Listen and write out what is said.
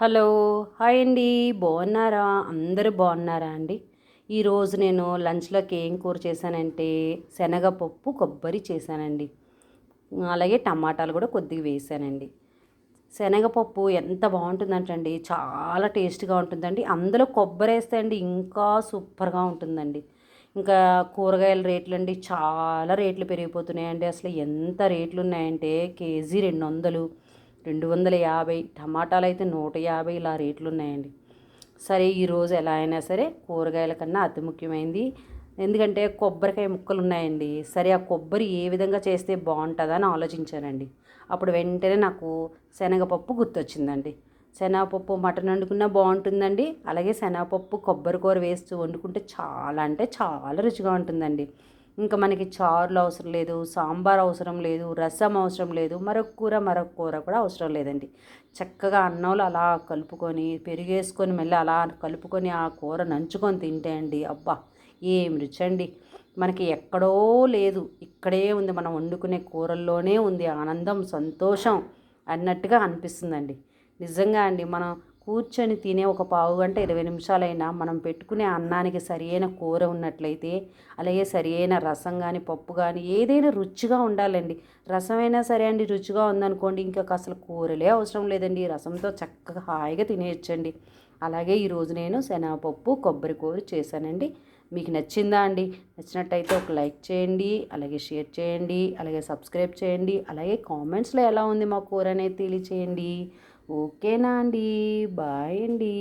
Hello. Hi అండి. బాగున్నారా? అందరూ బాగున్నారా అండి? ఈరోజు నేను లంచ్లోకి ఏం కూర చేశానంటే శనగపప్పు కొబ్బరి చేశానండి. అలాగే టమాటాలు కూడా కొద్దిగా వేసానండి. శనగపప్పు ఎంత బాగుంటుందంటండి, చాలా టేస్ట్గా ఉంటుందండి. అందులో కొబ్బరి వేస్తే అండి ఇంకా సూపర్గా ఉంటుందండి. ఇంకా కూరగాయల రేట్లు అండి చాలా రేట్లు పెరిగిపోతున్నాయండి. అసలు ఎంత రేట్లు ఉన్నాయంటే కేజీ 200, 250, టమాటాలు అయితే 150 ఇలా రేట్లు ఉన్నాయండి. సరే ఈరోజు ఎలా అయినా సరే కూరగాయల కన్నా అతి ముఖ్యమైనది, ఎందుకంటే కొబ్బరికాయ ముక్కలు ఉన్నాయండి. సరే ఆ కొబ్బరి ఏ విధంగా చేస్తే బాగుంటుందా అని ఆలోచించానండి. అప్పుడు వెంటనే నాకు శనగపప్పు గుర్తొచ్చిందండి. శనగపప్పు మటన్ వండుకున్నా బాగుంటుందండి. అలాగే శనగపప్పు కొబ్బరి కూర వేస్తూ వండుకుంటే చాలా అంటే చాలా రుచిగా ఉంటుందండి. ఇంకా మనకి చారులు అవసరం లేదు, సాంబార్ అవసరం లేదు, రసం అవసరం లేదు, మరొక కూర కూడా అవసరం లేదండి. చక్కగా అన్నంలో అలా కలుపుకొని పెరిగేసుకొని మళ్ళీ అలా కలుపుకొని ఆ కూర నంచుకొని తింటే అండి అబ్బా ఏం రుచి అండి. మనకి ఎక్కడో లేదు, ఇక్కడే ఉంది, మనం వండుకునే కూరల్లోనే ఉంది ఆనందం, సంతోషం అన్నట్టుగా అనిపిస్తుందండి. నిజంగా అండి, మనం కూర్చొని తినే ఒక పావుగంట 20 నిమిషాలైనా మనం పెట్టుకునే అన్నానికి సరియైన కూర ఉన్నట్లయితే, అలాగే సరియైన రసం కానీ పప్పు కానీ ఏదైనా రుచిగా ఉండాలండి. రసమైనా సరే అండి రుచిగా ఉందనుకోండి ఇంకా అసలు కూరలే అవసరం లేదండి, రసంతో చక్కగా హాయిగా తినేయచ్చండి. అలాగే ఈరోజు నేను శనగపప్పు కొబ్బరి కూర చేశానండి. మీకు నచ్చిందా అండి? నచ్చినట్టయితే ఒక లైక్ చేయండి, అలాగే షేర్ చేయండి, అలాగే సబ్స్క్రైబ్ చేయండి, అలాగే కామెంట్స్లో ఎలా ఉంది మా కూర అనేది తెలియచేయండి. ఓకేనా అండి? బాయ్ అండి.